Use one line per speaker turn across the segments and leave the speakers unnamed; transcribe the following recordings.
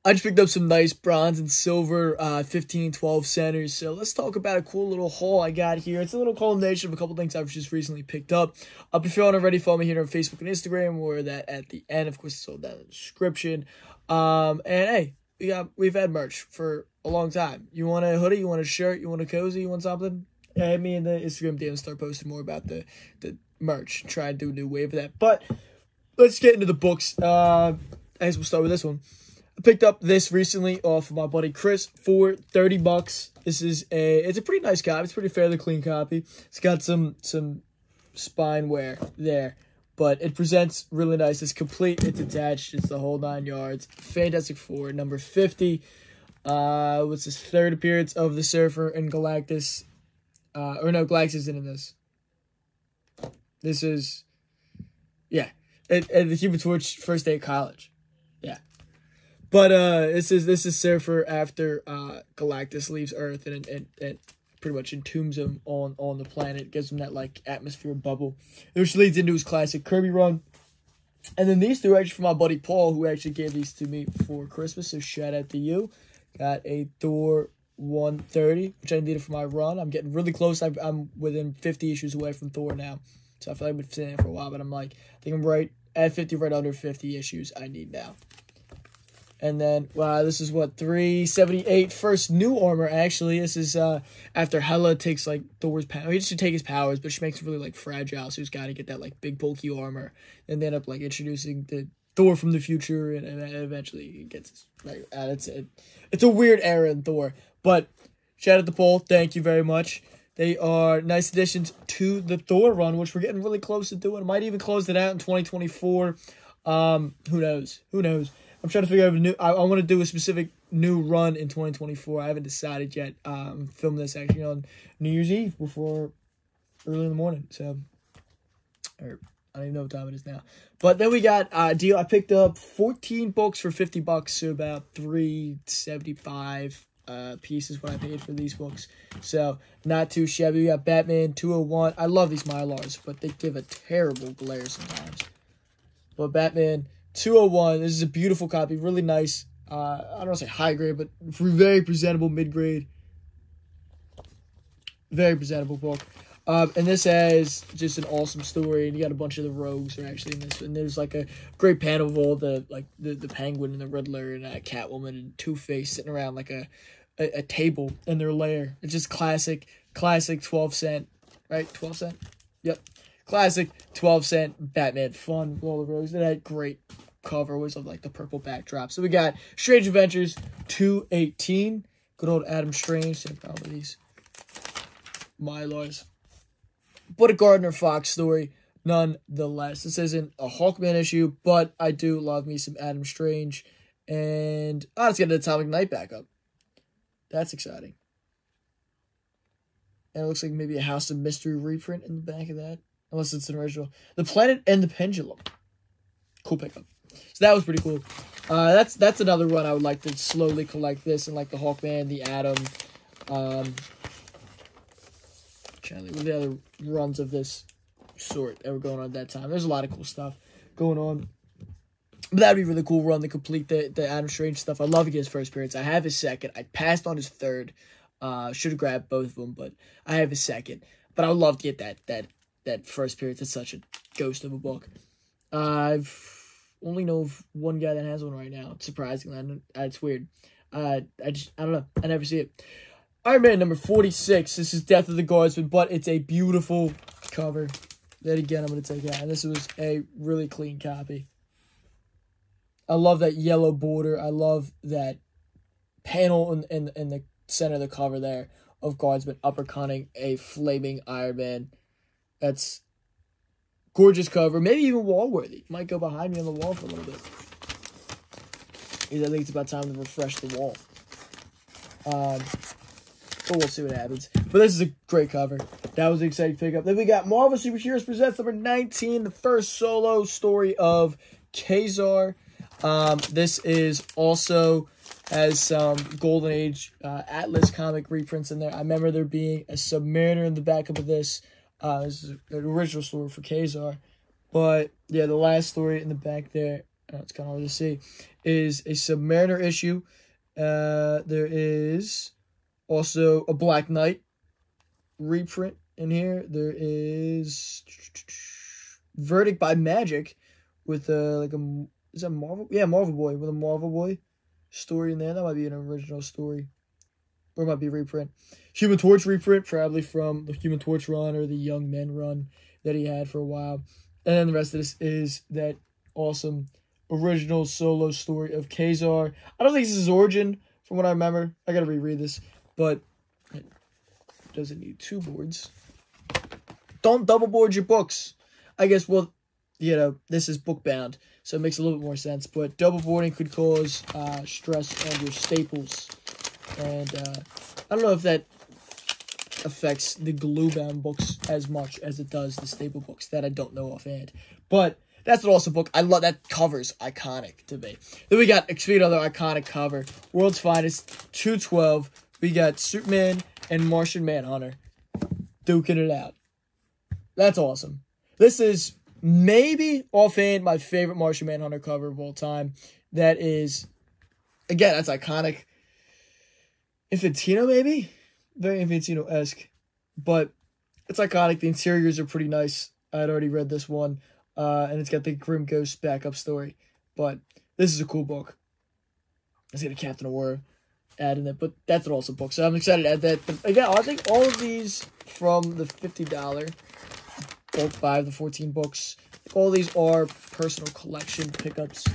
I just picked up some nice bronze and silver 15-12 centers. So let's talk about a cool little haul I got here. It's a little culmination of a couple things I've just recently picked up. If you haven't already, follow me here on Facebook and Instagram, or that at the end. Of course, it's all down in the description. And hey, we've had merch for a long time. You want a hoodie? You want a shirt? You want a cozy? You want something? Hit me in the Instagram DM and start posting more about the merch. Try and do a new wave of that. But let's get into the books. I guess we'll start with this one. I picked up this recently off of my buddy Chris for $30. This is it's a pretty nice copy. It's a pretty fairly clean copy. It's got some spine wear there, but it presents really nice. It's complete. It's attached. It's the whole 9 yards. Fantastic Four, number 50. What's his third appearance of the Surfer and Galactus? Or no, Galactus isn't in this. This is, yeah, and the Human Torch first day of college. Yeah. But this is Surfer after Galactus leaves Earth and pretty much entombs him on the planet, gives him that like atmosphere bubble, which leads into his classic Kirby run. And then these two are actually from my buddy Paul, who actually gave these to me for Christmas. So shout out to you. Got a Thor 130, which I needed for my run. I'm getting really close. I'm within 50 issues away from Thor now, so I feel like I've been sitting there for a while. But I think I'm right at 50, right under 50 issues I need now. And then, wow, this is what, 378 first new armor, actually. This is after Hela takes, like, Thor's power. He should take his powers, but she makes him really, like, fragile, so he's got to get that, like, big, bulky armor. And they end up, like, introducing the Thor from the future, and eventually he gets his, like, it's a weird era in Thor. But, shout out to Paul. Thank you very much. They are nice additions to the Thor run, which we're getting really close to doing. Might even close it out in 2024. Who knows? Who knows? I'm trying to figure out I want to do a specific new run in 2024. I haven't decided yet. I'm filming this actually on New Year's Eve before early in the morning. So, or I don't even know what time it is now. But then we got a deal. I picked up 14 books for $50, so about $3.75 pieces what I paid for these books. So not too shabby. We got Batman 201. I love these Mylars, but they give a terrible glare sometimes. But Batman 201, this is a beautiful copy, really nice. I don't want to say high grade, but very presentable mid grade. Very presentable book. And this has just an awesome story, and you got a bunch of the rogues are actually in this. And there's like a great panel of all the Penguin and the Riddler and Catwoman and Two-Face sitting around like a table in their lair. It's just classic 12 cent, right? 12 cent? Yep. Classic 12-cent Batman fun with all the rogues. It had great cover, always of like the purple backdrop. So we got Strange Adventures 218. Good old Adam Strange. Same problem with these Mylars. But a Gardner Fox story nonetheless. This isn't a Hawkman issue, but I do love me some Adam Strange. And let's get an Atomic Knight back up. That's exciting. And it looks like maybe a House of Mystery reprint in the back of that. Unless it's an original. The Planet and the Pendulum. Cool pickup. So that was pretty cool. That's another run I would like to slowly collect this. And like the Hawkman, the Atom. Trying to think of the other runs of this sort that were going on at that time. There's a lot of cool stuff going on. But that'd be a really cool run to complete the Adam Strange stuff. I'd love to get his first appearance. I have his second. I passed on his third. Should have grabbed both of them, but I have his second. But I would love to get that first appearance. It's such a ghost of a book. I've only know of one guy that has one right now. Surprisingly, it's weird. I don't know. I never see it. Iron Man number 46. This is Death of the Guardsman, but it's a beautiful cover. That again, I'm going to take out. And this was a really clean copy. I love that yellow border. I love that panel in the center of the cover there of Guardsman uppercutting a flaming Iron Man. That's gorgeous cover. Maybe even wall-worthy. Might go behind me on the wall for a little bit. Because I think it's about time to refresh the wall. But we'll see what happens. But this is a great cover. That was an exciting pickup. Then we got Marvel Super Heroes Presents number 19. The first solo story of Kazar. This is also has some Golden Age Atlas comic reprints in there. I remember there being a Submariner in the backup of this. This is an original story for Kazar. But, yeah, the last story in the back there, it's kind of hard to see, is a Submariner issue. There is also a Black Knight reprint in here. There is Verdict by Magic with is that Marvel? Yeah, Marvel Boy, with a Marvel Boy story in there. That might be an original story, or it might be a reprint. Human Torch reprint, probably from the Human Torch run or the Young Men run that he had for a while. And then the rest of this is that awesome original solo story of Kazar. I don't think this is his origin, from what I remember. I gotta reread this, but it doesn't need 2 boards. Don't double board your books. I guess, well, you know, this is book bound, so it makes a little bit more sense. But double boarding could cause stress on your staples. And I don't know if that affects the glue-bound books as much as it does the staple books. That I don't know offhand. But that's an awesome book. I love that cover's iconic to me. Then we got, speaking of another iconic cover, World's Finest 212. We got Superman and Martian Manhunter duking it out. That's awesome. This is maybe offhand my favorite Martian Manhunter cover of all time. That is, again, that's iconic. Infantino, maybe? Very Infantino-esque. But it's iconic. The interiors are pretty nice. I had already read this one. And it's got the Grim Ghost backup story. But this is a cool book. It's got a Captain Aurora ad in it. But that's an awesome book. So I'm excited to add that. But again, I think all of these from the $50 bulk buy of the 14 books, all these are personal collection pickups.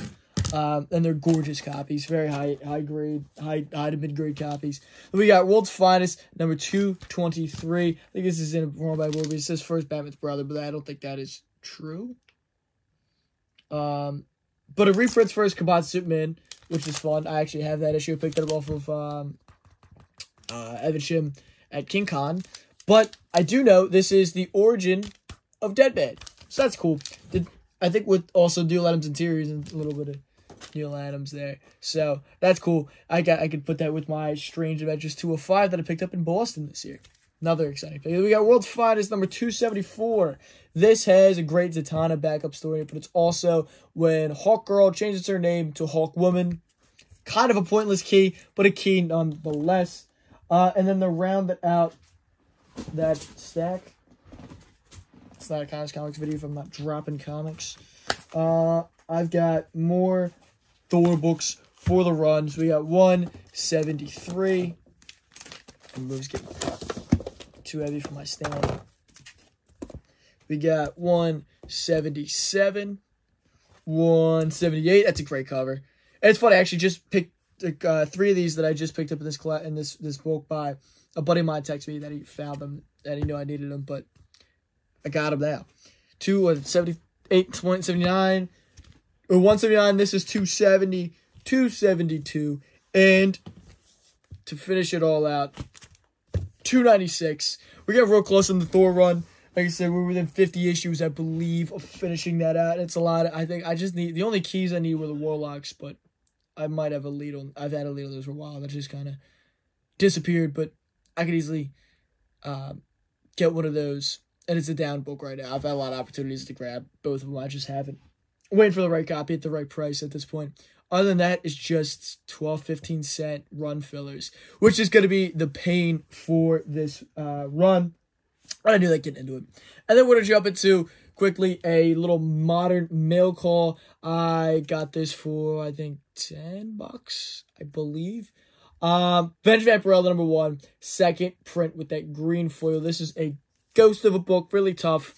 And they're gorgeous copies. Very high grade, high to mid grade copies. Then we got World's Finest, number 223. I think this is in wrong by Wolverine. It says First Batman's Brother, but I don't think that is true. But a reprint's First Combat Superman, which is fun. I actually have that issue. I picked it up off of Evan Shim at King Con. But I do know this is the origin of Deadman. So that's cool. I think with also Neil Adams interiors and a little bit of Neil Adams there. So that's cool. I could put that with my Strange Adventures 205 that I picked up in Boston this year. Another exciting thing. We got World's Finest number 274. This has a great Zatanna backup story, but it's also when Hawkgirl changes her name to Hawkwoman. Kind of a pointless key, but a key nonetheless. And then to round it out, that stack. It's not a comics video if I'm not dropping comics. I've got more Thor books for the runs. We got 173. The move's getting too heavy for my stand. We got 177. 178. That's a great cover. And it's funny, I actually just picked 3 of these that I just picked up in this book by a buddy of mine texted me that he found them and he knew I needed them, but I got them now. 278.79 or 179. This is 270, 272, and to finish it all out, 296. We're getting real close on the Thor run. Like I said, we're within 50 issues, I believe, of finishing that out. It's a lot. I think I just need the only keys I need were the Warlocks, but I might have a lead on. I've had a lead on those for a while. That just kind of disappeared, but I could easily get one of those. And it's a down book right now. I've had a lot of opportunities to grab both of them. I just haven't. Waiting for the right copy at the right price at this point. Other than that, it's just 12, 15 cent run fillers, which is going to be the pain for this run. I knew that getting into it. And then we're going to jump into, quickly, a little modern mail call. I got this for, I think, $10, I believe. Benjamin Vampirella, number 1. Second print with that green foil. This is a ghost of a book. Really tough.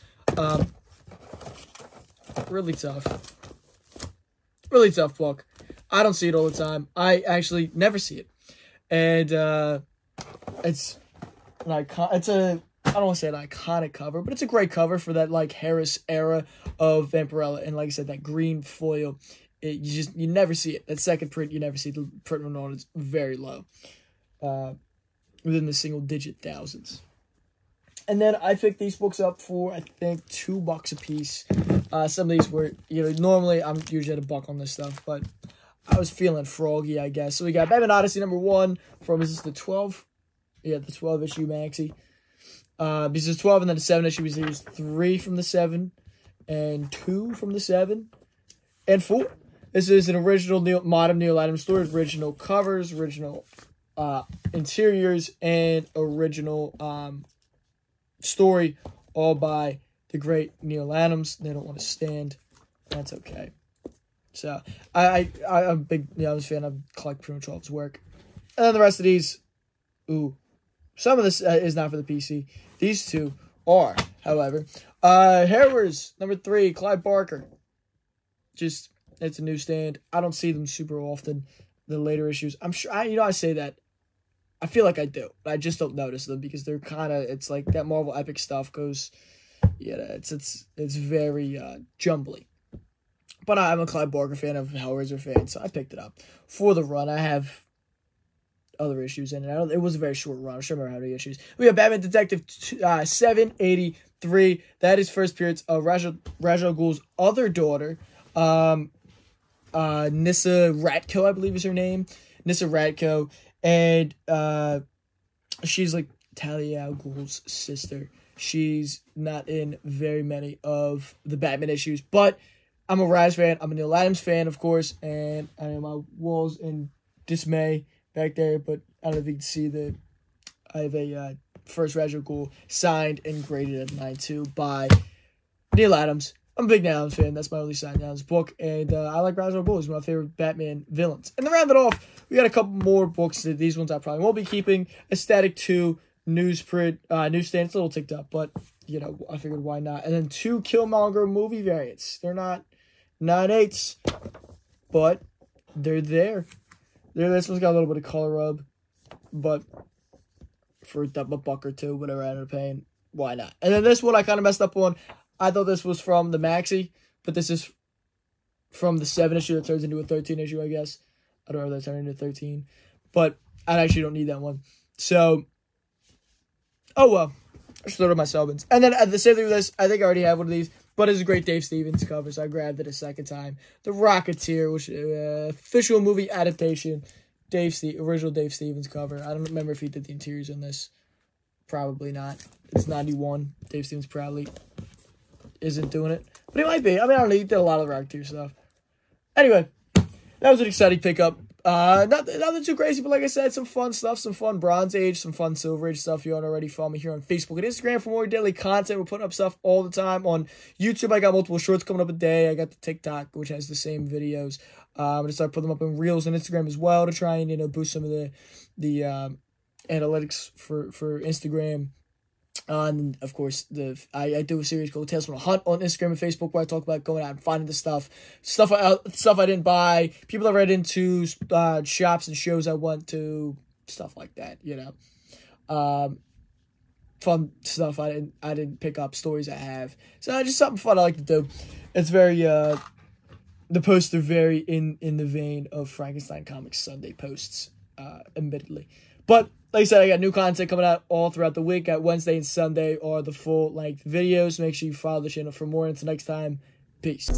Really tough. Really tough book. I don't see it all the time. I actually never see it. And it's an icon. It's a, I don't want to say an iconic cover, but it's a great cover for that like Harris era of Vampirella. And like I said, that green foil, you never see it. That second print, you never see. The print run on it's very low, within the single digit thousands. And then I picked these books up for, I think, $2 a piece. Some of these were, normally I'm usually at $1 on this stuff, but I was feeling froggy, I guess. So we got Batman Odyssey number 1 from, is this the 12? Yeah, the 12 issue maxi. This is 12, and then the 7 issue. There's 3 from the 7, and 2 from the 7, and 4. This is an original modern Neil Adams story, original covers, original interiors, and original story, all by the great Neil Adams. They don't want to stand. That's okay. So, I'm a big Neil Adams fan. I collect pretty much all his work. And then the rest of these, some of this is not for the PC. These two are, however. Harrowers, number 3, Clive Barker. Just, it's a newsstand. I don't see them super often, the later issues. I'm sure, I say that. I feel like I do, but I just don't notice them because they're kind of, it's like that Marvel Epic stuff goes, it's very jumbly. But I'm a Clive Barker fan, I'm a Hellraiser fan, so I picked it up for the run. I have other issues in it. It was a very short run. I'm sure I remember how many issues. We have Batman Detective 783. That is first appearance of Ra's al Ghul's other daughter, Nissa Ratko, I believe is her name. Nissa Ratko. And she's like Talia al Ghul's sister. She's not in very many of the Batman issues, but I'm a Raz fan. I'm a Neil Adams fan, of course, and I have my walls in dismay back there, but I don't know if you can see I have a first Ra's al Ghul signed and graded at 9.2 by Neil Adams. I'm a big Neil Adams fan. That's my only signed Adams book, and I like Ra's al Ghul. He's one of my favorite Batman villains. And to round it off, we got a couple more books. These ones I probably won't be keeping. Aesthetic 2, newsstand. It's a little ticked up, but, I figured why not. And then 2 Killmonger movie variants. They're not 9/8, but they're there. This one's got a little bit of color rub, but for a buck or two, whatever I ended up paying, why not? And then this one I kind of messed up on. I thought this was from the Maxi, but this is from the 7 issue that turns into a 13 issue, I guess. I don't know if that turned into 13, but I actually don't need that one. So, oh well. I should throw it in my Selbins. And then the same thing with this, I think I already have one of these, but it's a great Dave Stevens cover, so I grabbed it a second time. The Rocketeer, which official movie adaptation, original Dave Stevens cover. I don't remember if he did the interiors on this. Probably not. It's 91. Dave Stevens probably isn't doing it, but he might be. I mean, I don't know. He did a lot of the Rocketeer stuff. Anyway, that was an exciting pickup. Nothing too crazy, but like I said, some fun stuff, some fun Bronze Age, some fun Silver Age stuff. You don't already follow me here on Facebook and Instagram for more daily content. We're putting up stuff all the time on YouTube. I got multiple shorts coming up a day. I got the TikTok, which has the same videos. I'm gonna start putting them up in Reels and Instagram as well to try and boost some of the analytics for Instagram. And of course, I do a series called Tales from a Hunt on Instagram and Facebook where I talk about going out and finding the stuff I didn't buy, people I read into, shops and shows I went to, stuff like that. Fun stuff I didn't pick up, stories I have. So just something fun I like to do. It's very the posts are very in the vein of Frankenstein Comics Sunday posts, admittedly, but. Like I said, I got new content coming out all throughout the week. At Wednesday and Sunday are the full-length videos. Make sure you follow the channel for more. Until next time, peace.